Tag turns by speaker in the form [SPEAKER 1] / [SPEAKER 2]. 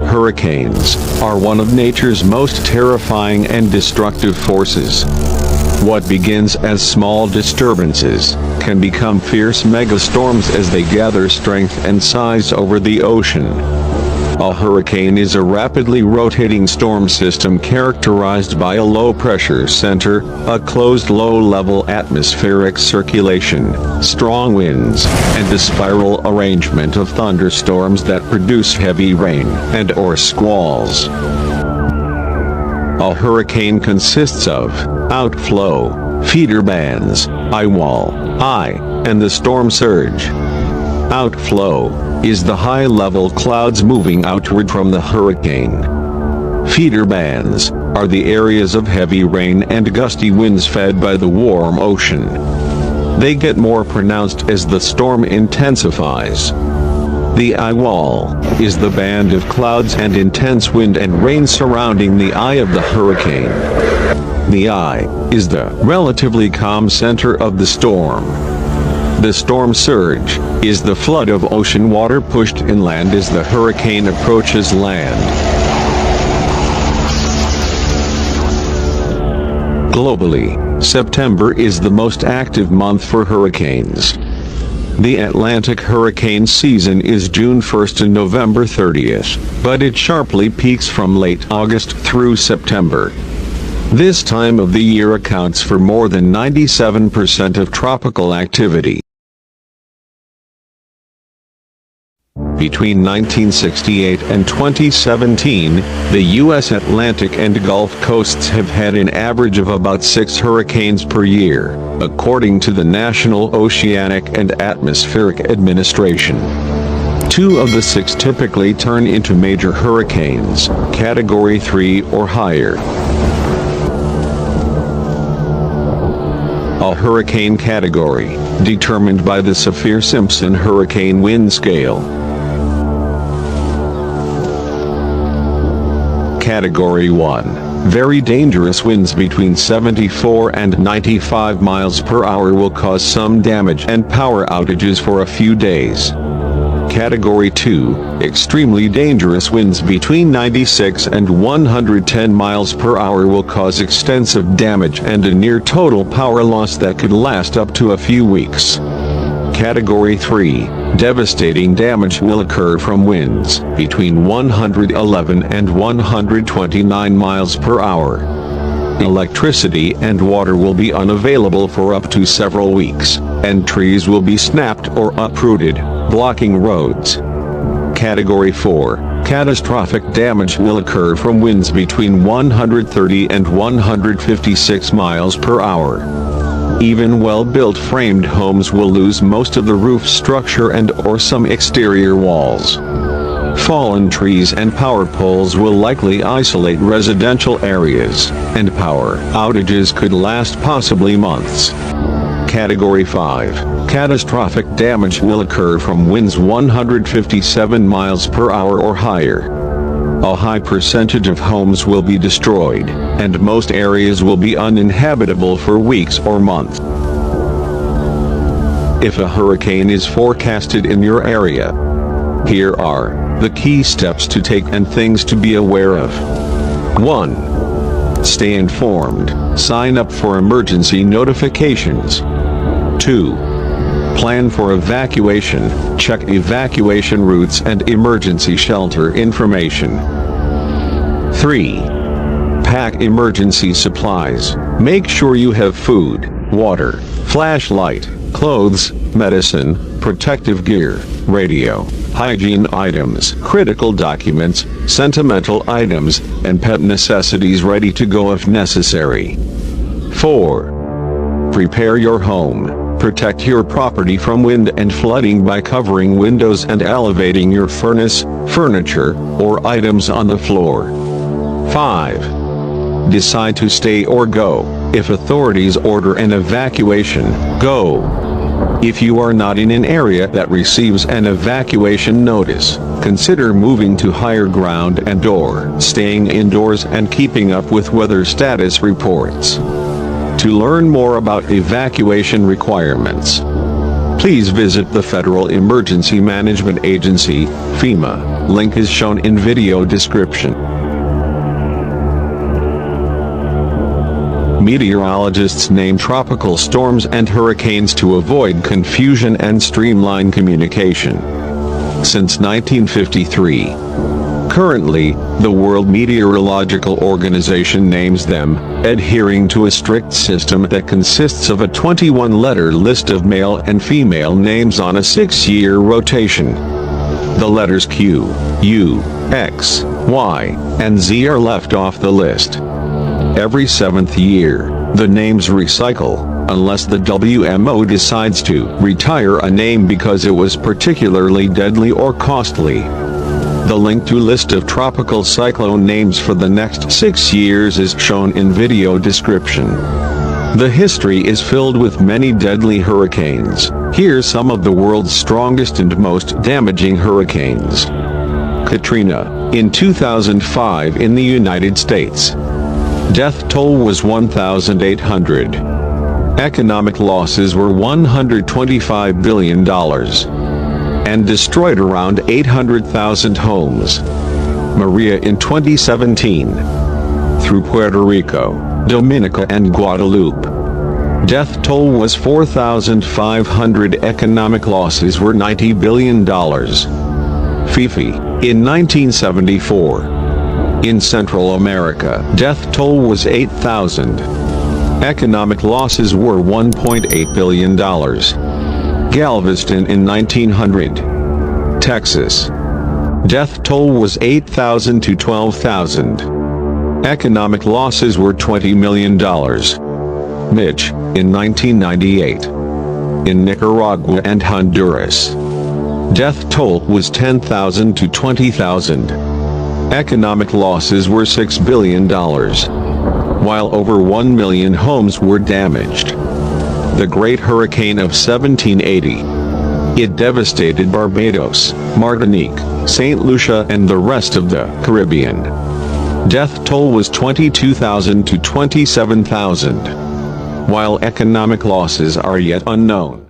[SPEAKER 1] Hurricanes are one of nature's most terrifying and destructive forces. What begins as small disturbances can become fierce megastorms as they gather strength and size over the ocean. A hurricane is a rapidly rotating storm system characterized by a low-pressure center, a closed low-level atmospheric circulation, strong winds, and a spiral arrangement of thunderstorms that produce heavy rain and/or squalls. A hurricane consists of outflow, feeder bands, eye wall, and the storm surge. Outflow is the high-level clouds moving outward from the hurricane. Feeder bands are the areas of heavy rain and gusty winds fed by the warm ocean. They get more pronounced as the storm intensifies. The eye wall is the band of clouds and intense wind and rain surrounding the eye of the hurricane. The eye is the relatively calm center of the storm. The storm surge is the flood of ocean water pushed inland as the hurricane approaches land. Globally, September is the most active month for hurricanes. The Atlantic hurricane season is June 1st to November 30th, but it sharply peaks from late August through September. This time of the year accounts for more than 97% of tropical activity. Between 1968 and 2017, the U.S. Atlantic and Gulf coasts have had an average of about 6 hurricanes per year, according to the National Oceanic and Atmospheric Administration. 2 of the 6 typically turn into major hurricanes, Category 3 or higher. A hurricane category, determined by the Saffir-Simpson Hurricane Wind Scale. Category 1. Very dangerous winds between 74 and 95 miles per hour will cause some damage and power outages for a few days. Category 2. Extremely dangerous winds between 96 and 110 miles per hour will cause extensive damage and a near total power loss that could last up to a few weeks. Category 3. Devastating damage will occur from winds between 111 and 129 miles per hour. Electricity and water will be unavailable for up to several weeks, and trees will be snapped or uprooted, blocking roads. Category 4. Catastrophic damage will occur from winds between 130 and 156 miles per hour. Even well-built framed homes will lose most of the roof structure and/or some exterior walls. Fallen trees and power poles will likely isolate residential areas, and power outages could last possibly months. Category 5. Catastrophic damage will occur from winds 157 miles per hour or higher. A high percentage of homes will be destroyed, and most areas will be uninhabitable for weeks or months. If a hurricane is forecasted in your area, here are the key steps to take and things to be aware of. 1. Stay informed. Sign up for emergency notifications. 2. Plan for evacuation. Check evacuation routes and emergency shelter information. 3. Pack emergency supplies. Make sure you have food, water, flashlight, clothes, medicine, protective gear, radio, hygiene items, critical documents, sentimental items, and pet necessities ready to go if necessary. 4. Prepare your home. Protect your property from wind and flooding by covering windows and elevating your furnace, furniture, or items on the floor. 5. Decide to stay or go. If authorities order an evacuation, go. If you are not in an area that receives an evacuation notice, consider moving to higher ground and/or staying indoors and keeping up with weather status reports. To learn more about evacuation requirements, Please visit the Federal Emergency Management Agency, FEMA. Link is shown in video description. Meteorologists name tropical storms and hurricanes to avoid confusion and streamline communication. Since 1953. Currently, the World Meteorological Organization names them, adhering to a strict system that consists of a 21-letter list of male and female names on a 6-year rotation. The letters Q, U, X, Y, and Z are left off the list. Every 7th year, the names recycle, unless the WMO decides to retire a name because it was particularly deadly or costly. The link to list of tropical cyclone names for the next 6 years is shown in video description. The history is filled with many deadly hurricanes. Here's some of the world's strongest and most damaging hurricanes. Katrina, in 2005 in the United States. Death toll was 1,800. Economic losses were $125 billion. And destroyed around 800,000 homes. Maria in 2017. Through Puerto Rico, Dominica and Guadeloupe. Death toll was 4,500. Economic losses were $90 billion. Fifi, in 1974. In Central America, death toll was 8,000. Economic losses were $1.8 billion. Galveston in 1900. Texas. Death toll was 8,000 to 12,000. Economic losses were $20 million. Mitch, in 1998. In Nicaragua and Honduras. Death toll was 10,000 to 20,000. Economic losses were $6 billion. While over 1 million homes were damaged. The Great Hurricane of 1780. It devastated Barbados, Martinique, St. Lucia and the rest of the Caribbean. Death toll was 22,000 to 27,000. While economic losses are yet unknown.